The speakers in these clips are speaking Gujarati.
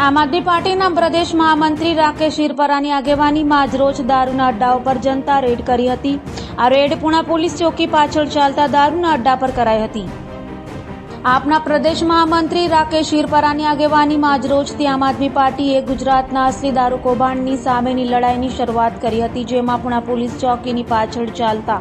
આમ આદમી પાર્ટીના પ્રદેશ મહામંત્રી રાકેશ હિરપરાની આગેવાનીમાં આજરોજ દારૂના અડ્ડાઓ પર જનતા રેડ કરી હતી। આ રેડ પુણા પોલીસ ચોકી પાછળ ચાલતા દારૂના અડ્ડા પર કરાઈ હતી। આપના પ્રદેશ મહામંત્રી રાકેશ હિરપરાની આગેવાનીમાં આજરોજથી આમ આદમી પાર્ટીએ ગુજરાતના અસલી દારૂ કૌભાંડની સામેની લડાઈની શરૂઆત કરી હતી, જેમાં પુણા પોલીસ ચોકીની પાછળ ચાલતા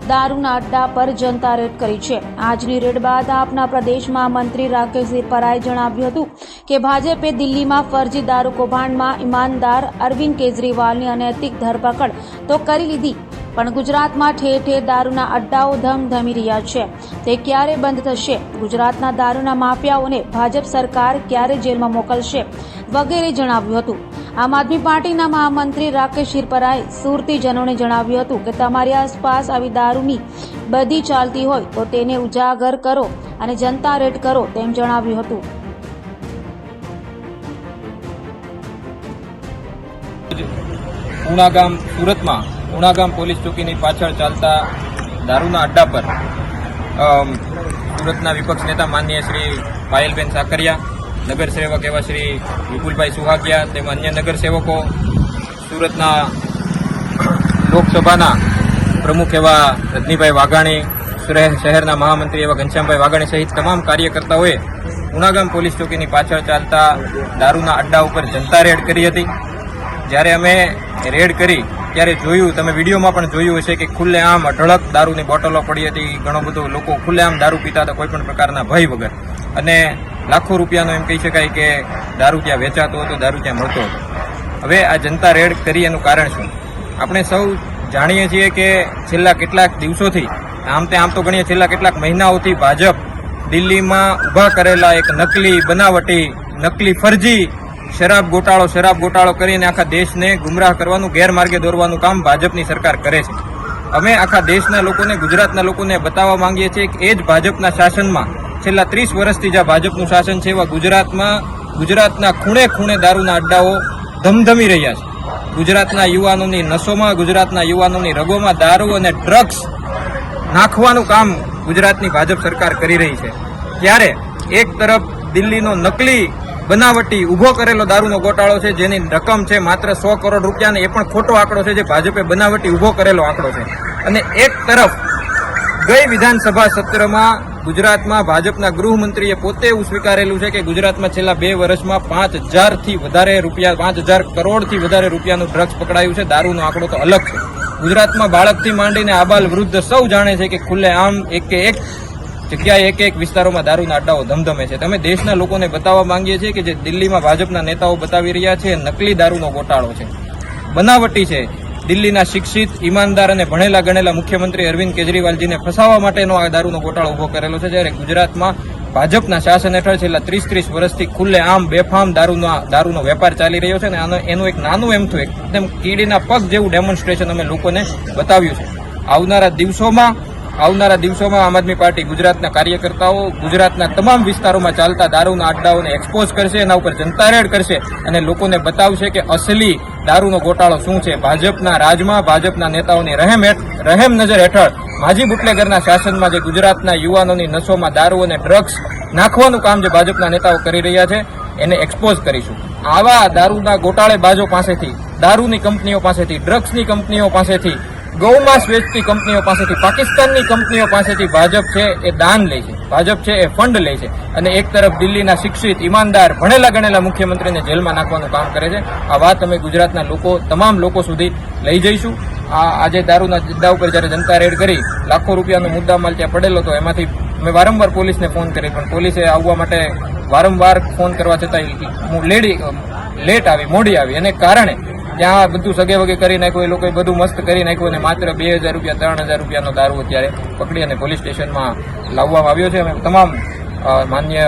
દારૂના અડ્ડા પર જનતા રેડ કરી છે। આજની રેડ બાદ આપના પ્રદેશ મહામંત્રી રાકેશ હિરપરાએ જણાવ્યું હતું કે ભાજપે દિલ્હીમાં ફરજી દારૂ કૌભાંડમાં ઈમાનદાર અરવિંદ કેજરીવાલની અનૈતિક ધરપકડ તો કરી લીધી, પણ ગુજરાતમાં ઠેર ઠેર દારૂના અડ્ડાઓ ધમધમી રહ્યા છે। તે ક્યારે બંધ થશે? ગુજરાતના દારૂના માફિયાઓને ભાજપ સરકાર ક્યારે જેલમાં મોકલશે વગેરે જણાવ્યું હતું। આમ આદમી પાર્ટીના મહામંત્રી રાકેશ હિરપરાએ સુરતીજનોને જણાવ્યું હતું કે તમારી આસપાસ આવી દારૂની બધી ચાલતી હોય તો તેને ઉજાગર કરો અને જનતા રેડ કરો તેમ જણાવ્યું હતું। ઉણા ગામ પોલીસ ચોકીની પાછળ ચાલતા દારૂના અડ્ડા પર સુરતના વિપક્ષ નેતા માનનીય શ્રી પાયલબેન સાકરિયા, નગરસેવક એવા શ્રી વિપુલભાઈ સુહાગિયા તેમજ અન્ય નગરસેવકો, સુરતના લોકસભાના પ્રમુખ એવા રજનીભાઈ વાઘાણી, શહેરના મહામંત્રી એવા ઘનશ્યામભાઈ વાઘાણી સહિત તમામ કાર્યકર્તાઓએ ઉણાગામ પોલીસ ચોકીની પાછળ ચાલતા દારૂના અડ્ડા ઉપર જનતા રેડ કરી હતી। જ્યારે અમે રેડ કરી ત્યારે જોયું, તમે વિડીયોમાં પણ જોયું હશે કે ખુલ્લેઆમ અઢળક દારૂની બોટલો પડી હતી। ઘણો બધો લોકો ખુલ્લેઆમ દારૂ પીતા હતા કોઈ પણ પ્રકારના ભય વગર, અને લાખો રૂપિયાનો એમ કહી શકાય કે દારૂ ત્યાં વેચાતો હતો, દારૂ ત્યાં મળતો હતો। હવે આ જનતા રેડ કરી એનું કારણ શું? આપણે સૌ જાણીએ છીએ કે છેલ્લા કેટલાક દિવસોથી, આમ તો ગણીએ છેલ્લા કેટલાક મહિનાઓથી ભાજપ દિલ્હીમાં ઊભા કરેલા એક નકલી, બનાવટી, નકલી ફરજી શરાબ ગોટાળો કરીને આખા દેશને ગુમરાહ કરવાનું, ગેરમાર્ગે દોરવાનું કામ ભાજપની સરકાર કરે છે। અમે આખા દેશના લોકોને, ગુજરાતના લોકોને બતાવવા માંગીએ છીએ કે એ જ ભાજપના શાસનમાં છેલ્લા 30 વર્ષથી જે ભાજપનું શાસન છે એવા ગુજરાતના ખૂણે ખૂણે દારૂના અડ્ડાઓ ધમધમી રહ્યા છે। ગુજરાતના યુવાનોની નસોમાં, ગુજરાતના યુવાનોની રગોમાં દારૂ અને ડ્રગ્સ નાખવાનું કામ ગુજરાતની ભાજપ સરકાર કરી રહી છે। ત્યારે એક તરફ દિલ્હીનો નકલી, બનાવટી ઊભો કરેલો દારૂનો ગોટાળો છે, જેની રકમ છે માત્ર 100 કરોડ રૂપિયાને, એ પણ ખોટો આંકડો છે જે ભાજપે બનાવટી ઊભો કરેલો આંકડો છે। અને એક તરફ ગઈ વિધાનસભા સત્રમાં ગુજરાતમાં ભાજપના ગૃહમંત્રીએ પોતે એવું સ્વીકારેલું છે કે ગુજરાતમાં છેલ્લા 2 વર્ષમાં 5,000 કરોડથી વધારે રૂપિયાનું ડ્રગ્સ પકડાયું છે। દારૂનો આંકડો તો અલગ છે। ગુજરાતમાં બાળકથી માંડીને આબાલ વૃદ્ધ સૌ જાણે છે કે ખુલ્લેઆમ એક જગ્યાએ એક વિસ્તારોમાં દારૂના અડ્ડાઓ ધમધમે છે। તમે દેશના લોકોને બતાવવા માંગીએ છીએ કે જે દિલ્હીમાં ભાજપના નેતાઓ બતાવી રહ્યા છે નકલી દારૂનો ગોટાળો છે, બનાવટી છે। દિલ્હીના શિક્ષિત, ઈમાનદાર અને ભણેલા ગણેલા મુખ્યમંત્રી અરવિંદ કેજરીવાલજીને ફસાવવા માટેનો આ દારૂનો ગોટાળો ઉભો કરેલો છે। જ્યારે ગુજરાતમાં ભાજપના શાસન હેઠળ છેલ્લા 30 વર્ષથી ખુલ્લેઆમ બેફામ દારૂનો વેપાર ચાલી રહ્યો છે, અને એનું એક નાનું એમથું એકદમ કીડીના પગ જેવું ડેમોન્સ્ટ્રેશન અમે લોકોને બતાવ્યું છે। આવનારા દિવસોમાં આમ આદમી પાર્ટી ગુજરાતના કાર્યકર્તાઓ ગુજરાતના તમામ વિસ્તારોમાં ચાલતા દારૂના અડ્ડાઓને એક્સપોઝ કરશે, એના ઉપર જનતા રેડ કરશે અને લોકોને બતાવશે કે અસલી દારૂનો ગોટાળો શું છે। ભાજપના રાજમાં, ભાજપના નેતાઓની રહેમ નજર હેઠળ માજી બુટલેગરના શાસનમાં જે ગુજરાતના યુવાનોની નસોમાં દારૂ અને ડ્રગ્સ નાખવાનું કામ જે ભાજપના નેતાઓ કરી રહ્યા છે એને એક્સપોઝ કરીશું। આવા દારૂના ગોટાળેબાજો પાસેથી, દારૂની કંપનીઓ પાસેથી, ડ્રગ્સની કંપનીઓ પાસેથી, ગૌમાંસ વેચતી કંપનીઓ પાસેથી, પાકિસ્તાનની કંપનીઓ પાસેથી ભાજપ છે એ દાન લે છે, ભાજપ છે એ ફંડ લે છે, અને એક તરફ દિલ્હીના શિક્ષિત, ઈમાનદાર, ભણેલા ગણેલા મુખ્યમંત્રીને જેલમાં નાખવાનું કામ કરે છે। આ વાત અમે ગુજરાતના તમામ લોકો સુધી લઈ જઈશું। આજે દારૂના અડ્ડા ઉપર જ્યારે જનતા રેડ કરી, લાખો રૂપિયાનો મુદ્દામાલ ત્યાં પડેલો હતો, એમાંથી મેં વારંવાર પોલીસને ફોન કરી, પણ પોલીસે આવવા માટે વારંવાર ફોન કરવા છતાં મોડી આવી, એને કારણે ત્યાં બધું સગે વગે કરી નાખ્યું, એ લોકોએ બધું મસ્ત કરી નાખ્યું, અને માત્ર 2,000 રૂપિયા, 3,000 રૂપિયાનો દારૂ અત્યારે પકડી અને પોલીસ સ્ટેશનમાં લાવવામાં આવ્યો છે। અમે તમામ માન્ય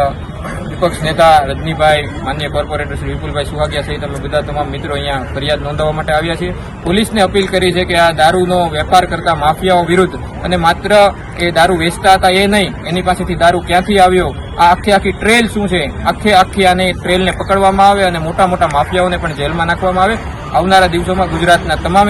વિપક્ષ નેતા રજનીભાઈ, માન્ય કોર્પોરેટર શ્રી વિપુલભાઈ સુહાગિયા સહિત અમે બધા તમામ મિત્રો અહીંયા ફરિયાદ નોંધાવવા માટે આવ્યા છીએ। પોલીસને અપીલ કરી છે કે આ દારૂનો વેપાર કરતા માફિયાઓ વિરુદ્ધ, અને માત્ર એ દારૂ વેચતા હતા એ નહીં, એની પાસેથી દારૂ ક્યાંથી આવ્યો, આ આખી ટ્રેલ શું છે, આખી આને ટ્રેલને પકડવામાં આવે અને મોટા મોટા માફિયાઓને પણ જેલમાં નાખવામાં આવે। આવનારા દિવસોમાં ગુજરાતના તમામે